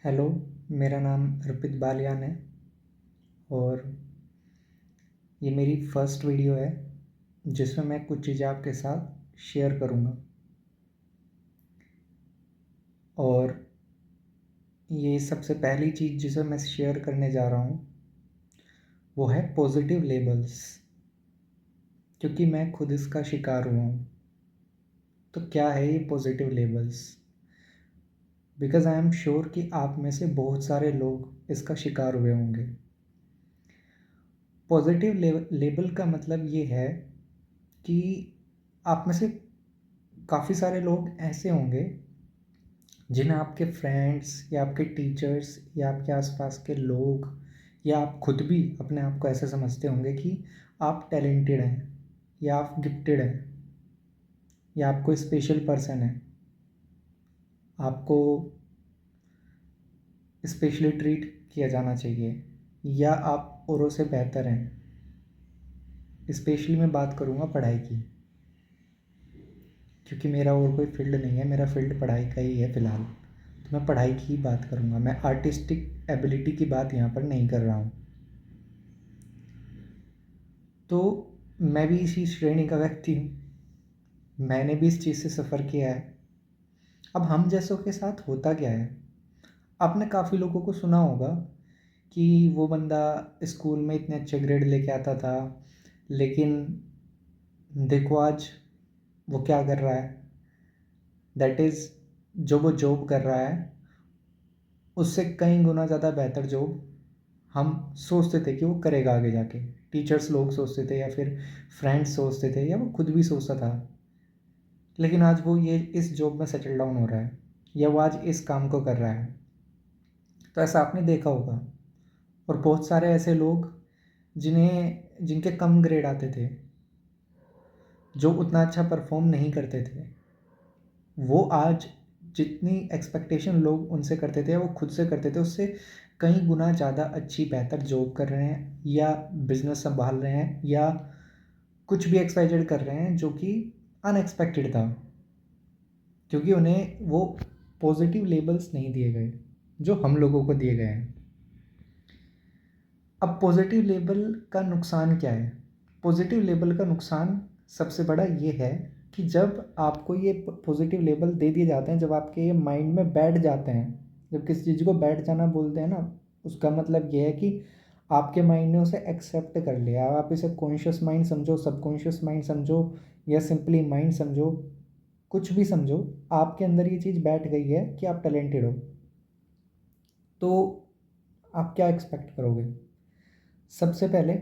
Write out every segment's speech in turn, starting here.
Hello, मेरा नाम अर्पित बालियान है और ये मेरी फर्स्ट वीडियो है जिसमें मैं कुछ चीज़ें आपके साथ शेयर करूँगा। और ये सबसे पहली चीज़ जिसे मैं शेयर करने जा रहा हूँ वो है पॉजिटिव लेबल्स, क्योंकि मैं खुद इसका शिकार हुआ हूँ। तो क्या है ये positive labels? Because I am sure कि आप में से बहुत सारे लोग इसका शिकार हुए होंगे। पॉजिटिव लेबल का मतलब ये है कि आप में से काफ़ी सारे लोग ऐसे होंगे जिन्हें आपके फ्रेंड्स या आपके टीचर्स या आपके आसपास के लोग या आप खुद भी अपने आप को ऐसे समझते होंगे कि आप टैलेंटेड हैं या आप गिफ्टेड हैं या आप कोई स्पेशल पर्सन है, आपको स्पेशली ट्रीट किया जाना चाहिए या आप औरों से बेहतर हैं। स्पेशली मैं बात करूँगा पढ़ाई की, क्योंकि मेरा और कोई फील्ड नहीं है, मेरा फील्ड पढ़ाई का ही है फ़िलहाल। तो मैं पढ़ाई की ही बात करूँगा, मैं आर्टिस्टिक एबिलिटी की बात यहाँ पर नहीं कर रहा हूँ। तो मैं भी इसी श्रेणी का व्यक्ति हूँ, मैंने भी इस चीज़ से सफ़र किया है। अब हम जैसों के साथ होता क्या है, आपने काफ़ी लोगों को सुना होगा कि वो बंदा स्कूल में इतने अच्छे ग्रेड लेके आता था, लेकिन देखो आज वो क्या कर रहा है। दैट इज़, जो वो जॉब कर रहा है उससे कई गुना ज़्यादा बेहतर जॉब हम सोचते थे कि वो करेगा आगे जाके। टीचर्स लोग सोचते थे या फिर फ्रेंड्स सोचते थे या वो खुद भी सोचता था, लेकिन आज वो ये इस जॉब में सेटल डाउन हो रहा है या वो आज इस काम को कर रहा है। तो ऐसा आपने देखा होगा। और बहुत सारे ऐसे लोग जिनके कम ग्रेड आते थे, जो उतना अच्छा परफॉर्म नहीं करते थे, वो आज जितनी एक्सपेक्टेशन लोग उनसे करते थे वो खुद से करते थे उससे कई गुना ज़्यादा अच्छी बेहतर जॉब कर रहे हैं या बिजनेस संभाल रहे हैं या कुछ भी एक्सपाइटेड कर रहे हैं जो कि अनएक्सपेक्टेड था, क्योंकि उन्हें वो पॉजिटिव लेबल्स नहीं दिए गए जो हम लोगों को दिए गए हैं। अब पॉजिटिव लेबल का नुकसान क्या है? पॉजिटिव लेबल का नुकसान सबसे बड़ा ये है कि जब आपको ये पॉजिटिव लेबल दे दिए जाते हैं, जब आपके ये माइंड में बैठ जाते हैं, जब किसी चीज़ को बैठ जाना बोलते हैं ना, उसका मतलब ये है कि आपके माइंड ने उसे एक्सेप्ट कर लिया। आप इसे कॉन्शियस माइंड समझो, सबकॉन्शियस माइंड समझो या सिंपली माइंड समझो, कुछ भी समझो, आपके अंदर ये चीज़ बैठ गई है कि आप टैलेंटेड हो। तो आप क्या एक्सपेक्ट करोगे? सबसे पहले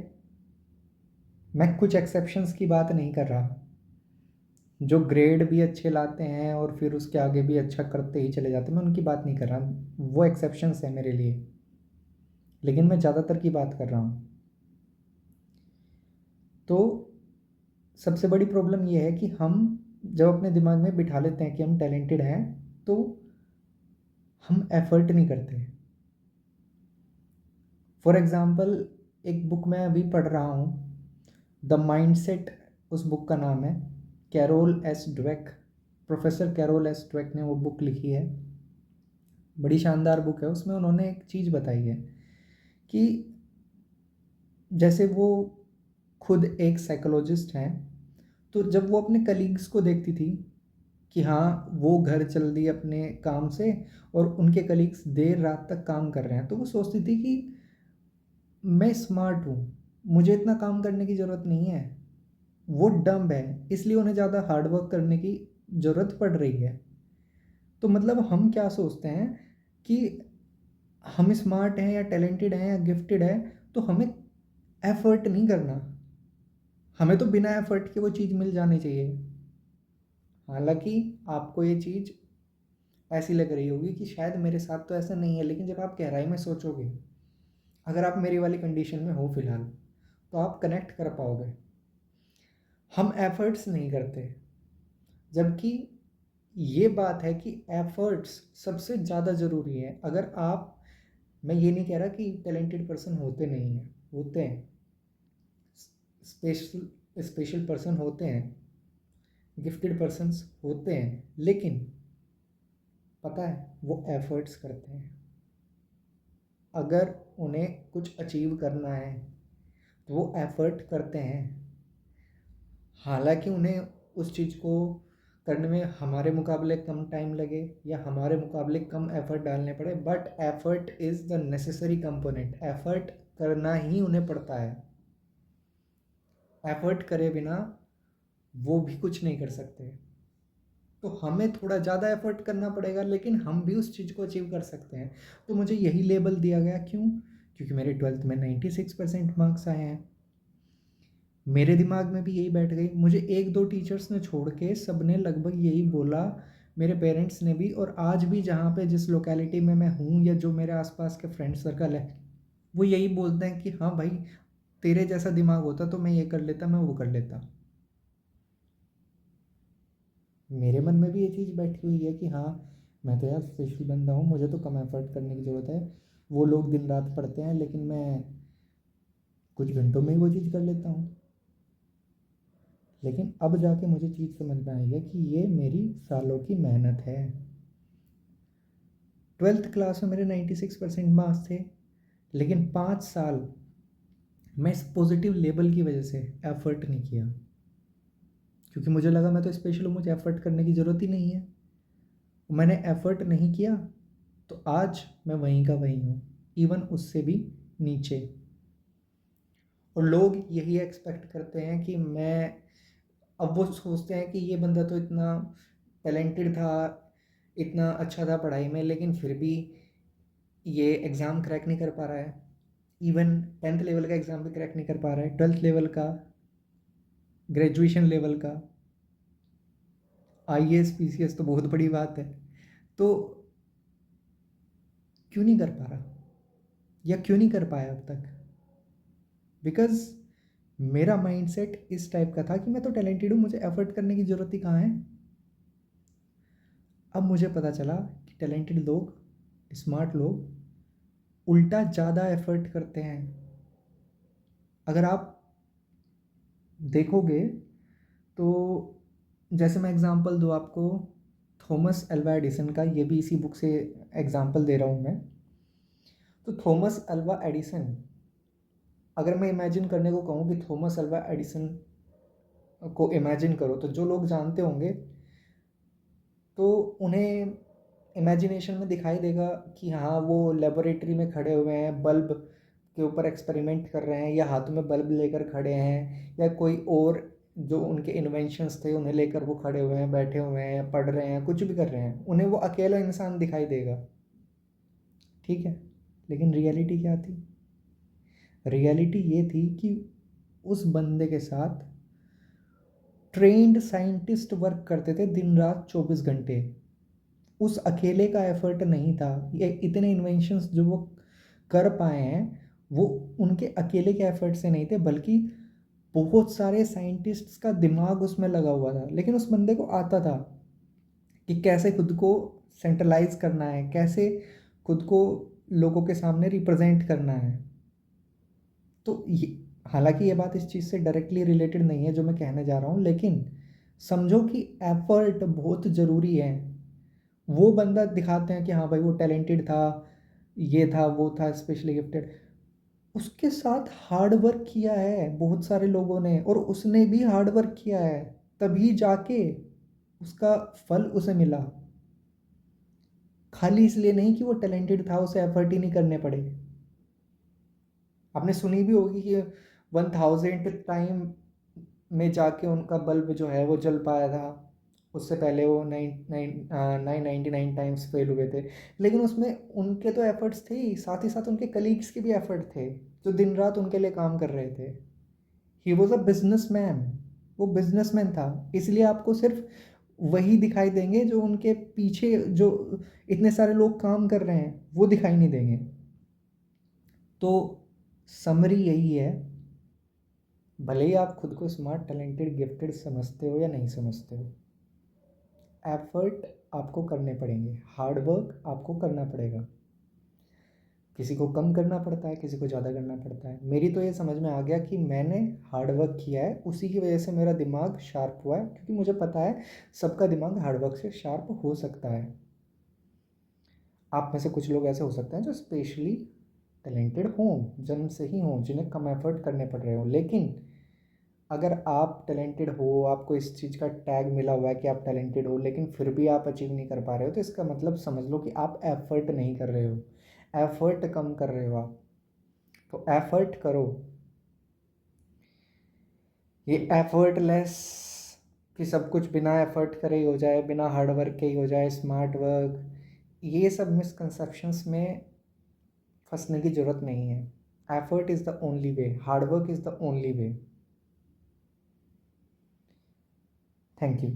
मैं कुछ एक्सेप्शंस की बात नहीं कर रहा, जो ग्रेड भी अच्छे लाते हैं और फिर उसके आगे भी अच्छा करते ही चले जाते हैं, मैं उनकी बात नहीं कर रहा, वो एक्सेप्शंस है मेरे लिए, लेकिन मैं ज़्यादातर की बात कर रहा हूँ। तो सबसे बड़ी प्रॉब्लम ये है कि हम जब अपने दिमाग में बिठा लेते हैं कि हम टैलेंटेड हैं, तो हम एफर्ट नहीं करते। फॉर एग्ज़ाम्पल, एक बुक मैं अभी पढ़ रहा हूँ, द माइंडसेट उस बुक का नाम है। Carol S Dweck, professor Carol S Dweck ने वो बुक लिखी है, बड़ी शानदार बुक है। उसमें उन्होंने एक चीज़ बताई है कि जैसे वो खुद एक साइकोलॉजिस्ट हैं, तो जब वो अपने कलीग्स को देखती थी कि हाँ वो घर चल दी अपने काम से और उनके कलीग्स देर रात तक काम कर रहे हैं, तो वो सोचती थी कि मैं स्मार्ट हूँ, मुझे इतना काम करने की ज़रूरत नहीं है, वो डम्ब है इसलिए उन्हें ज़्यादा हार्ड वर्क करने की ज़रूरत पड़ रही है। तो मतलब हम क्या सोचते हैं कि हम स्मार्ट हैं या टैलेंटेड हैं या गिफ्टेड है, तो हमें एफर्ट नहीं करना, हमें तो बिना एफर्ट के वो चीज़ मिल जानी चाहिए। हालांकि आपको ये चीज़ ऐसी लग रही होगी कि शायद मेरे साथ तो ऐसा नहीं है, लेकिन जब आप गहराई में सोचोगे, अगर आप मेरी वाली कंडीशन में हो फिलहाल, तो आप कनेक्ट कर पाओगे। हम एफर्ट्स नहीं करते, जबकि ये बात है कि एफर्ट्स सबसे ज़्यादा ज़रूरी है। अगर आप, मैं ये नहीं कह रहा कि टैलेंटेड पर्सन होते नहीं हैं, होते हैं, स्पेशल स्पेशल पर्सन होते हैं, गिफ्टेड पर्सन्स होते हैं, लेकिन पता है वो एफर्ट्स करते हैं। अगर उन्हें कुछ अचीव करना है तो वो एफ़र्ट करते हैं। हालांकि उन्हें उस चीज़ को करने में हमारे मुकाबले कम टाइम लगे या हमारे मुकाबले कम एफ़र्ट डालने पड़े, but effort is the necessary component. Effort करना ही उन्हें पड़ता है। एफ़र्ट करे बिना वो भी कुछ नहीं कर सकते। तो हमें थोड़ा ज़्यादा एफ़र्ट करना पड़ेगा, लेकिन हम भी उस चीज़ को अचीव कर सकते हैं। तो मुझे यही लेबल दिया गया, क्यों? क्योंकि मेरे 12th में 96% मार्क्स आए हैं। मेरे दिमाग में भी यही बैठ गई। मुझे 1-2 टीचर्स ने छोड़ के सब ने लगभग यही बोला, मेरे पेरेंट्स ने भी, और आज भी जहाँ पे जिस लोकेलिटी में मैं हूँ या जो मेरे आसपास के फ्रेंड सर्कल है, वो यही बोलते हैं कि हाँ भाई, तेरे जैसा दिमाग होता तो मैं ये कर लेता, मैं वो कर लेता। मेरे मन में भी ये चीज़ बैठी हुई है कि हाँ, मैं तो यार स्पेशल बंदा हूँ, मुझे तो कम एफर्ट करने की ज़रूरत है। वो लोग दिन रात पढ़ते हैं, लेकिन मैं कुछ घंटों में ही वो चीज़ कर लेता हूँ। लेकिन अब जाके मुझे चीज़ समझ में आई है कि ये मेरी सालों की मेहनत है। 12th क्लास में मेरे 96% मार्क्स थे, लेकिन 5 साल मैं इस पॉजिटिव लेबल की वजह से एफर्ट नहीं किया, क्योंकि मुझे लगा मैं तो स्पेशल हूँ, मुझे एफर्ट करने की ज़रूरत ही नहीं है। मैंने एफर्ट नहीं किया, तो आज मैं वहीं का वहीं हूँ, इवन उससे भी नीचे। और लोग यही एक्सपेक्ट करते हैं कि मैं, अब वो सोचते हैं कि ये बंदा तो इतना टैलेंटेड था, इतना अच्छा था पढ़ाई में, लेकिन फिर भी ये एग्ज़ाम क्रैक नहीं कर पा रहा है। इवन 10th लेवल का एग्ज़ाम भी क्रैक नहीं कर पा रहा है, 12th लेवल का, ग्रेजुएशन लेवल का, IAS PCS तो बहुत बड़ी बात है। तो क्यों नहीं कर पा रहा, या क्यों नहीं कर पाया अब तक? बिकॉज मेरा माइंडसेट इस टाइप का था कि मैं तो टैलेंटेड हूँ, मुझे एफर्ट करने की ज़रूरत ही कहाँ है। अब मुझे पता चला कि टैलेंटेड लोग, स्मार्ट लोग उल्टा ज़्यादा एफर्ट करते हैं। अगर आप देखोगे तो, जैसे मैं एग्ज़ाम्पल दूँ आपको थॉमस अल्वा एडिसन का, ये भी इसी बुक से एग्ज़ाम्पल दे रहा हूँ मैं। तो थॉमस अल्वा एडिसन, अगर मैं इमेजिन करने को कहूँ कि थॉमस अल्वा एडिसन को इमेजिन करो, तो जो लोग जानते होंगे तो उन्हें इमेजिनेशन में दिखाई देगा कि हाँ, वो लेबोरेटरी में खड़े हुए हैं, बल्ब के ऊपर एक्सपेरिमेंट कर रहे हैं, या हाथों में बल्ब लेकर खड़े हैं, या कोई और जो उनके इन्वेंशंस थे उन्हें लेकर वो खड़े हुए हैं, बैठे हुए हैं, पढ़ रहे हैं, कुछ भी कर रहे हैं। उन्हें वो अकेला इंसान दिखाई देगा, ठीक है। लेकिन रियलिटी क्या थी? रियलिटी ये थी कि उस बंदे के साथ ट्रेंड साइंटिस्ट वर्क करते थे दिन रात 24 घंटे। उस अकेले का एफर्ट नहीं था। ये इतने इन्वेंशंस जो वो कर पाए हैं, वो उनके अकेले के एफर्ट से नहीं थे, बल्कि बहुत सारे साइंटिस्ट्स का दिमाग उसमें लगा हुआ था। लेकिन उस बंदे को आता था कि कैसे खुद को सेंट्रलाइज करना है, कैसे खुद को लोगों के सामने रिप्रेजेंट करना है। तो ये, हालांकि ये बात इस चीज़ से डायरेक्टली रिलेटेड नहीं है जो मैं कहने जा रहा हूँ, लेकिन समझो कि एफर्ट बहुत ज़रूरी है। वो बंदा दिखाते हैं कि हाँ भाई वो टैलेंटेड था, ये था, वो था, स्पेशली गिफ्टेड। उसके साथ हार्ड वर्क किया है बहुत सारे लोगों ने, और उसने भी हार्ड वर्क किया है, तभी जाके उसका फल उसे मिला। खाली इसलिए नहीं कि वो टैलेंटेड था, उसे एफर्ट ही नहीं करने पड़े। आपने सुनी भी होगी कि 1000 टाइम में जाके उनका बल्ब जो है वो जल पाया था। उससे पहले वो 999 टाइम्स फेल हुए थे। लेकिन उसमें उनके तो एफर्ट्स थे ही, साथ ही साथ उनके कलीग्स के भी एफर्ट थे जो दिन रात उनके लिए काम कर रहे थे। He was a businessman. वो बिजनेसमैन था। इसलिए आपको सिर्फ वही दिखाई देंगे जो उनके पीछे जो इतने सारे लोग काम कर रहे हैं वो दिखाई नहीं देंगे। तो समरी यही है, भले ही आप खुद को स्मार्ट, टैलेंटेड, गिफ्टेड समझते हो या नहीं समझते हो, एफर्ट आपको करने पड़ेंगे, हार्ड वर्क आपको करना पड़ेगा। किसी को कम करना पड़ता है, किसी को ज़्यादा करना पड़ता है। मेरी तो ये समझ में आ गया कि मैंने हार्ड वर्क किया है, उसी की वजह से मेरा दिमाग शार्प हुआ है, क्योंकि मुझे पता है सबका दिमाग हार्ड वर्क से शार्प हो सकता है। आप में से कुछ लोग ऐसे हो सकते हैं जो स्पेशली टैलेंटेड हों, जन्म से ही हों, जिन्हें कम एफर्ट करने पड़ रहे हो। लेकिन अगर आप टैलेंटेड हो, आपको इस चीज़ का टैग मिला हुआ है कि आप टैलेंटेड हो, लेकिन फिर भी आप अचीव नहीं कर पा रहे हो, तो इसका मतलब समझ लो कि आप एफर्ट नहीं कर रहे हो, एफर्ट कम कर रहे हो आप। तो एफर्ट करो। ये एफर्टलेस कि सब कुछ बिना एफर्ट करे ही हो जाए, बिना हार्ड वर्क के ही हो जाए, स्मार्ट वर्क, ये सब मिसकंसेप्शंस में फंसने की ज़रूरत नहीं है। Effort is the only way, hard work is the only way. Thank you.